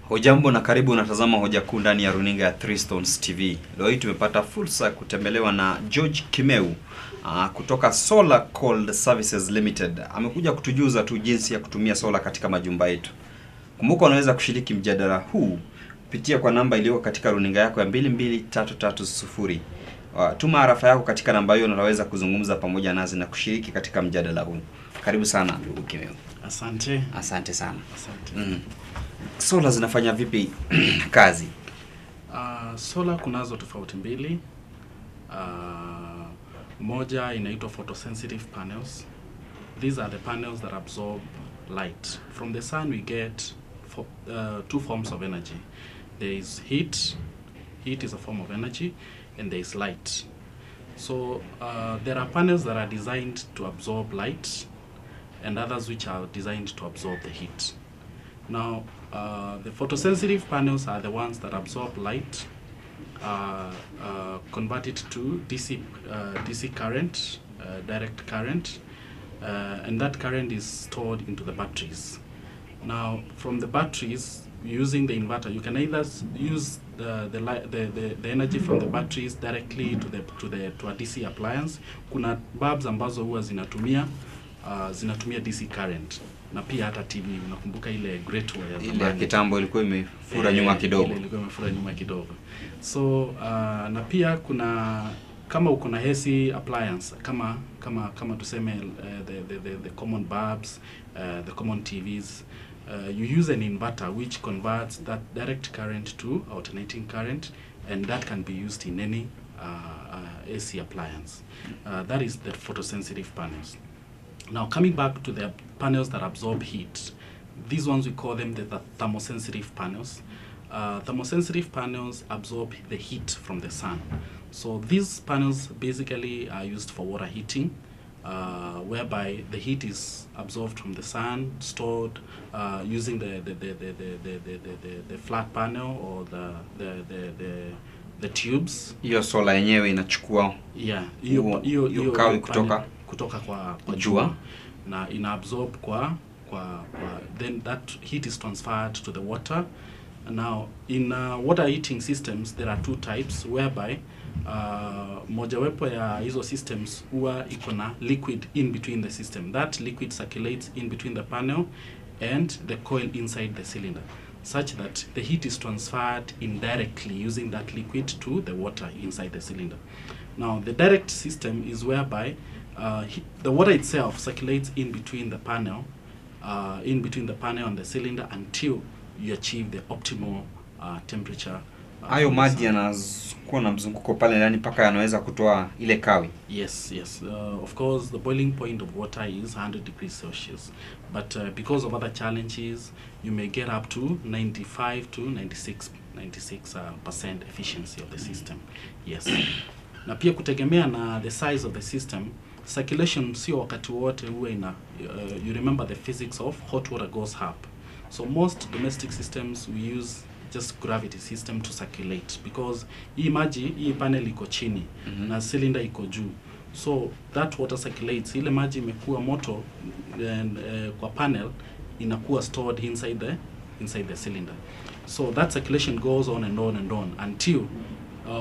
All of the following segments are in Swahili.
Hujambo na karibu unatazama hoja kuu ndani ya runinga ya Three Stones TV. Leo hii tumepata fursa kutembelewa na George Kimeu kutoka Solar Cold Services Limited. Amekuja kutujuza tu jinsi ya kutumia sola katika majumba yetu. Kumbuka unaweza kushiriki mjadala huu kupitia kwa namba iliyo katika runinga yako ya 22330. Tuma arafa yako katika namba hiyo na unaweza kuzungumza pamoja nasi na kushiriki katika mjadala huu. Karibu sana ndugu Kimeu. Asante. Asante sana. Asante. Sola zinafanya vipi kazi? Sola kunazo tofauti mbili. Moja inaitwa photosensitive panels. These are the panels that absorb light. From the sun we get two forms of energy. There is heat. Heat is a form of energy, and there is light. So there are panels that are designed to absorb light and others which are designed to absorb the heat. Now, the photosensitive panels are the ones that absorb light, convert it to DC current, direct current, and that current is stored into the batteries. Now, from the batteries, using the inverter, you can either use the energy from the batteries directly to a DC appliance. Kuna bulbs ambazo huwa zinatumia DC current. Na pia hata TV, unakumbuka ile Great Wall ya zamani. Ile kitambo ilikuwa imefura nyuma kidogo. Ile ilikuwa imefura nyuma kidogo. So na pia kuna kama uko na AC appliance kama tuseme the common bulbs, the common TVs, you use an inverter which converts that direct current to alternating current, and that can be used in any AC appliance. That is the photosensitive panels. Now, coming back to the panels that absorb heat, these ones we call them the thermosensitive panels. Thermosensitive panels absorb the heat from the sun. So these panels basically are used for water heating, whereby the heat is absorbed from the sun, stored using the flat panel or the tubes. Hiyo sola yenyewe inachukua hiyo kawi kutoka kwa jua na inaabsorb kwa then that heat is transferred to the water. Now in water heating systems there are two types, whereby mojawapo ya hizo systems huwa iko na liquid in between the system. That liquid circulates in between the panel and the coil inside the cylinder, such that the heat is transferred indirectly using that liquid to the water inside the cylinder. Now the direct system is whereby the water itself circulates in between the panel and the cylinder until you achieve the optimal temperature. Hayo maji yanakuwa na mzunguko pale ndani mpaka yanaweza kutoa ile kawi. Yes. Of course, the boiling point of water is 100 degrees Celsius, but because of other challenges, you may get up to 95 to 96% efficiency of the system. Yes. Na pia kutegemea na the size of the system, circulation sio wakati wote huwa you remember the physics of hot water goes up. So most domestic systems we use just gravity system to circulate, because hii panel iko chini na cylinder iko juu. So that water circulates, ile maji imekuwa moto and kwa panel inakuwa stored inside the cylinder. So that circulation goes on and on and on until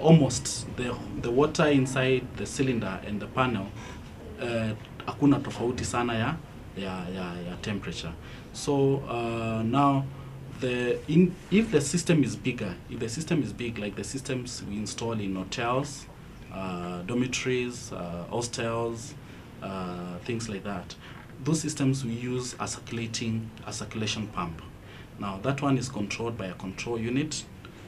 almost the water inside the cylinder and the panel hakuna tofauti sana ya temperature. So now if the system is big like the systems we install in hotels, dormitories, hostels, things like that, those systems we use a circulation pump. Now that one is controlled by a control unit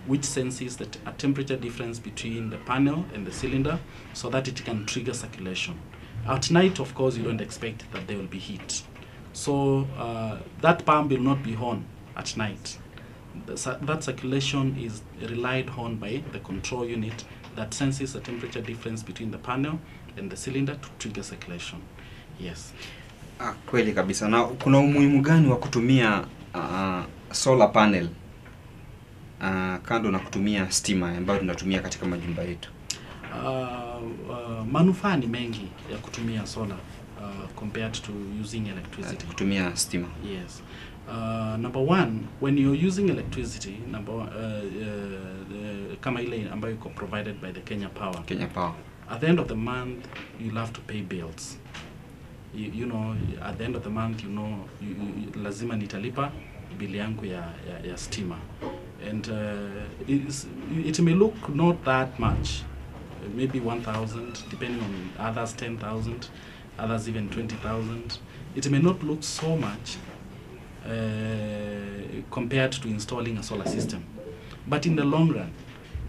which senses a temperature difference between the panel and the cylinder so that it can trigger circulation. At night, of course, you don't expect that there will be heat. So that pump will not be on at night. That circulation is relied on by the control unit that senses the temperature difference between the panel and the cylinder to trigger circulation. Yes. Kweli kabisa. Na kuna umuhimu gani wa kutumia solar panel kando na kutumia stima ambayo tunatumia katika majumba yetu? Manufaa ni mengi ya kutumia solar compared to using electricity. Kutumia stima. Yes. Number one, when you're using electricity, kama ile ambayo iko provided by the Kenya Power. At the end of the month, you'll have to pay bills. You know, at the end of the month, you know, lazima nitalipa bili yangu ya stima. And it may look not that much, maybe 1,000, depending on others 10,000, others even 20,000. It may not look so much compared to installing a solar system. But in the long run,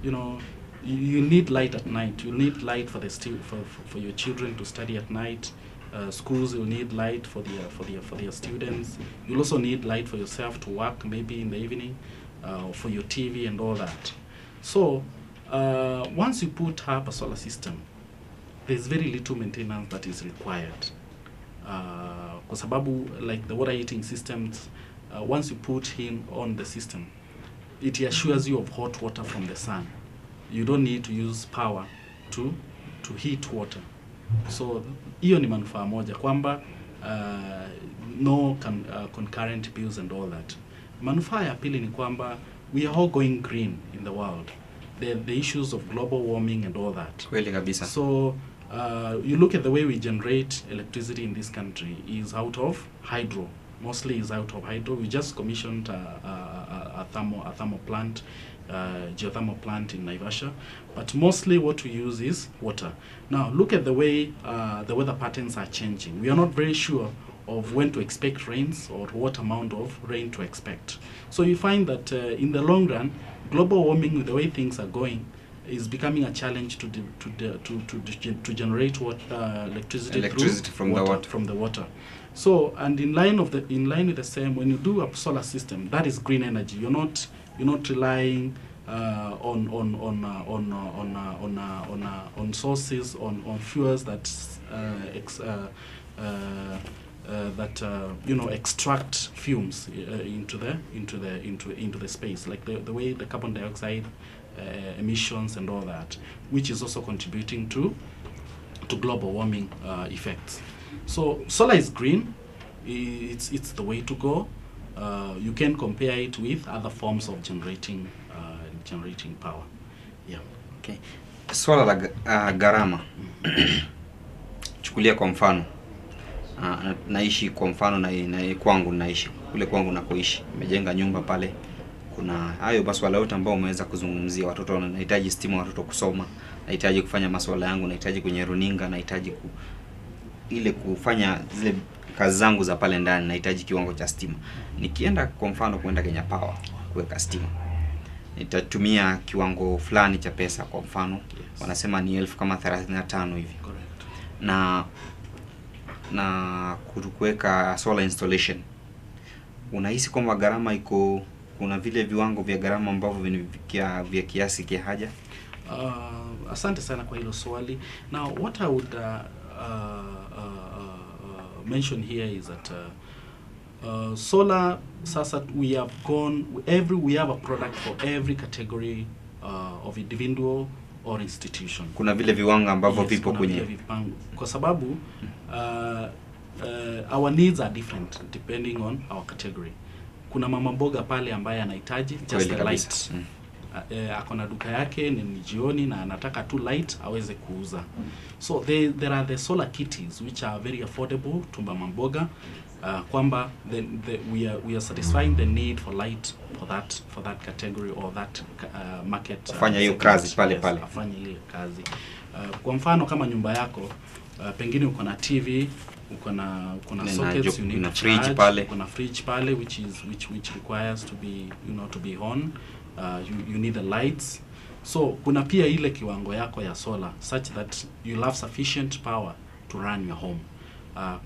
you know, you need light at night. You need light for for your children to study at night. Schools will need light for their students. You'll also need light for yourself to work maybe in the evening, for your TV and all that. So once you put up a solar system, there's very little maintenance that is required. Kwa sababu, like the water heating systems, once you put in on the system, it assures you of hot water from the sun. You don't need to use power to heat water. So hiyo ni manufaa moja kwamba no concurrent bills and all that. Manufaa ya pili ni kwamba we are all going green in the world. The issues of global warming and all that. Kweli kabisa. So you look at the way we generate electricity in this country is out of hydro. Mostly is out of hydro. We just commissioned a thermal plant, geothermal plant in Naivasha, but mostly what we use is water. Now look at the way the weather patterns are changing. We are not very sure of when to expect rains or what amount of rain to expect. So you find that in the long run, global warming, with the way things are going, is becoming a challenge to generate electricity through from the water. So, and in line with the same, when you do a solar system, that is green energy. You're not relying on sources, on fuels that you know, extract fumes into the space, like the way the carbon dioxide emissions and all that, which is also contributing to global warming effects. So solar is green. It's the way to go. You can compare it with other forms of generating power. Yeah. Okay. Swala la gharama. Chukulia kwa mfano. Naishi kwa mfano na kwangu naishi. Kule kwangu nakoishi. Nimejenga nyumba pale. Kuna hayo masuala yote ambao umeweza kuzungumzia. Watoto wanahitaji stima, watoto kusoma, nahitaji kufanya masuala yangu, nahitaji kwenye runinga, nahitaji ile kufanya zile kazi zangu za pale ndani, nahitaji kiwango cha stima. Nikienda kwa mfano kwenda Kenya Power kuweka stima, nitatumia kiwango fulani cha pesa kwa mfano. Yes. Wanasema ni 35,000 hivi. Correct. Na kuweka solar installation. Unahisi kwamba gharama iko, kuna vile viwango vya gharama ambavyo vya kiasi kia haja? Asante sana kwa hilo swali. Now what I would mention here is that solar, sasa we have a product for every category of individual or institution. Kuna vile viwango ambavyo vipo kwenye, kwa sababu our needs are different depending on our category. Kuna mama mboga pale ambaye anahitaji just a light. Akona duka yake ni jioni na anataka tu light aweze kuuza. So there are the solar kitties which are very affordable to mama mboga, kwamba we are satisfying the need for light for that category or that market. Fanya hiyo kazi pale. Afanye ile kazi. Kwa mfano kama nyumba yako, pengine uko na TV, uko na sockets, you need fridge pale. Uko na fridge pale which requires to be on. You need the lights. So kuna pia ile kiwango yako ya solar such that you'll have sufficient power to run your home.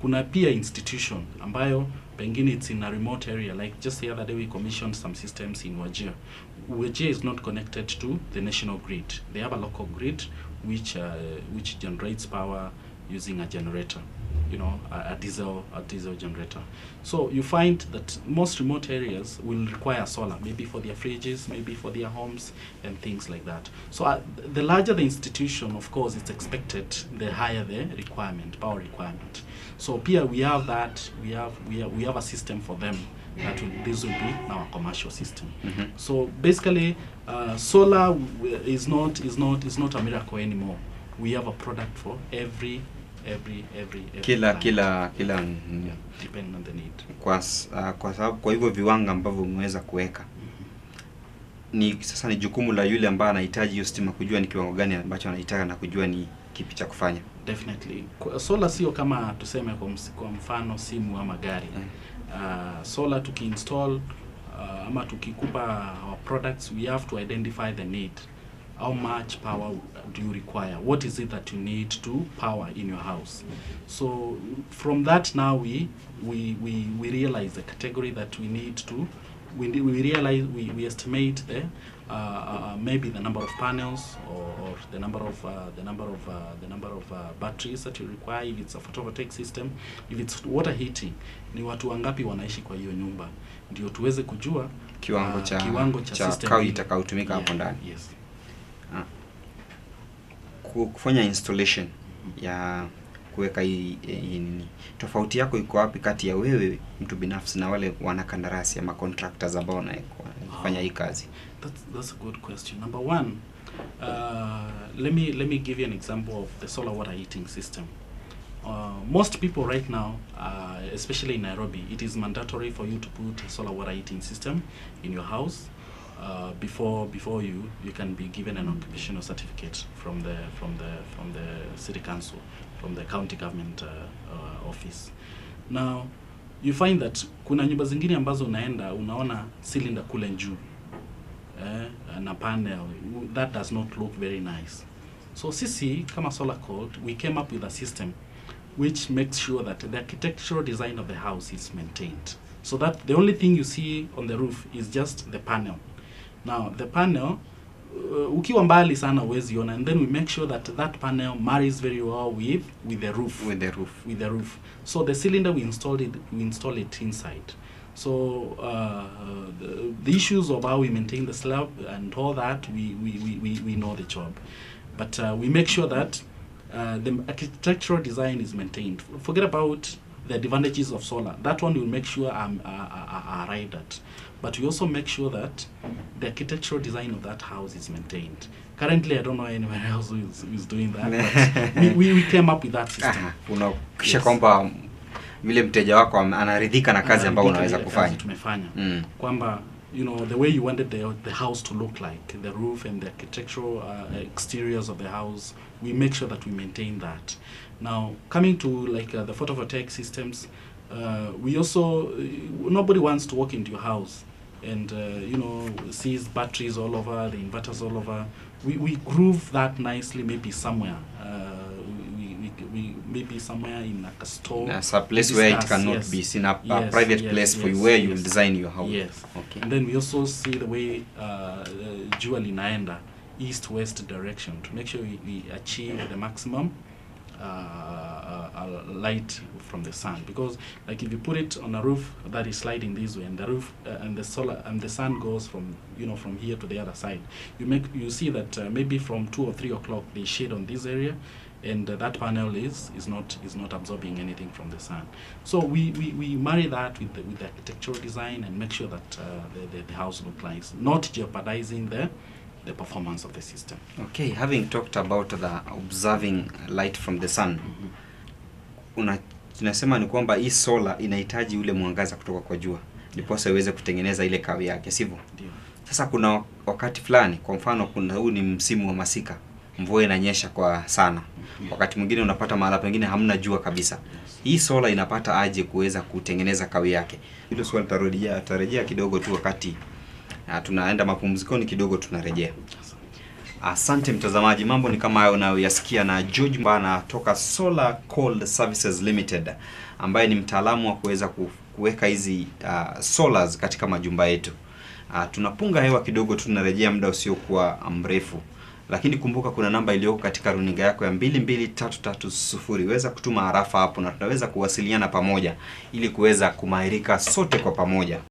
Kuna pia institution ambayo pengine it's in a remote area, like just the other day we commissioned some systems in Wajir. Wajir is not connected to the national grid. They have a local grid which generates power using a generator, you know, a diesel generator. So you find that most remote areas will require solar, maybe for their fridges, maybe for their homes and things like that. So the larger the institution, of course, it's expected the higher the power requirement. So here we have that, we have a system for them this will be our commercial system. So basically, solar is not a miracle anymore. We have a product for every kila depending on the need. Kwa sababu kwa hivyo viwango ambavyo umeweza kuweka ni sasa ni jukumu la yule ambaye anahitaji hiyo stima kujua ni kiwango gani ambacho anahitaji na kujua ni kipi cha kufanya. Definitely. Solar sio kama tuseme kwa mfano simu ama gari. Solar tukiinstall ama tukikupa our products, we have to identify the need. How much power do you require? What is it that you need to power in your house? So from that now we realize the category that we need to. We realize we estimate the maybe the number of panels or the number of batteries that you require. If it's a photovoltaic system, if it's water heating, ni watu wangapi wanaishi kwa hiyo nyumba, ndio tuweze kujua kiwango cha system itakayotumika hapo ndani. Yes. Kufanya installation ya kuweka hii nini, tofauti yako iko wapi kati ya wewe mtu binafsi na wale wanakandarasi ama contractors ambao wanafanya hii kazi? That's a good question. Number one, let me give you an example of the solar water heating system. Most people right now, especially in Nairobi, it is mandatory for you to put a solar water heating system in your house. Before you can be given an occupational certificate from the city council, from the county government office. Now you find that kuna nyumba zingine ambazo unaona cylinder kule juu na panel, that does not look very nice. So sisi kama Solar Cold, we came up with a system which makes sure that the architectural design of the house is maintained, so that the only thing you see on the roof is just the panel. Now the panel, ukiwa mbali sana huwezi ona, and then we make sure that that panel marries very well with the roof. So the cylinder we install it inside. So the issues of how we maintain the slab and all that, we know the job, but we make sure that the architectural design is maintained. Forget about the advantages of solar. That one will make sure are arrived at. But we also make sure that the architectural design of that house is maintained. Currently, I don't know anywhere else who is doing that, but we came up with that system. Unahakikisha kwamba vile mteja wako anaridhika na kazi ambayo unaweza kufanya. Tumefanya kwamba the way you wanted the house to look like, the roof and the architectural exteriors of the house, we make sure that we maintain that. Now coming to like the photovoltaic systems, we also nobody wants to walk into your house and sees batteries all over, the inverters all over. We groove that nicely, maybe somewhere. We maybe somewhere in like a store. That's a place where it cannot be seen, a private place for you where you will design your house. Yes. Okay. And then we also see the way jua linaenda east-west direction to make sure we achieve the maximum light from the sun, because like if you put it on a roof that is sliding this way, and the roof and the solar and the sun goes from from here to the other side, you see that maybe from 2 or 3 o'clock they shade on this area, and that panel is not absorbing anything from the sun. So we marry that with the architectural design and make sure that the house looks nice, not jeopardizing the performance of the system. Okay, having talked about the observing light from the sun, tunasema ni kwamba hii solar inahitaji ule mwangaza kutoka kwa jua ndiposa iweze kutengeneza ile kawi yake, sivyo? Ndio. Sasa kuna wakati fulani, kwa mfano huu ni msimu wa masika, mvua inanyesha kwa sana. Wakati mwingine unapata mahala pengine hamna jua kabisa. Hii solar inapata aje kuweza kutengeneza kawi yake? Hilo swali tarejea kidogo tu wakati tunaenda mapumzikoni kidogo, tunarejea. Asante mtazamaji, mambo ni kama hayo unayoyasikia na George Mbana toka Solar Cold Services Limited, ambaye ni mtaalamu wa kuweza kuweka hizi solars katika majumba yetu. Tunapunga hewa kidogo, tunarejea muda usiokuwa mrefu. Lakini kumbuka kuna namba iliyoko katika runinga yako ya 22330. Weza kutuma arafa hapo na tunaweza kuwasiliana pamoja ili kuweza kumairika sote kwa pamoja.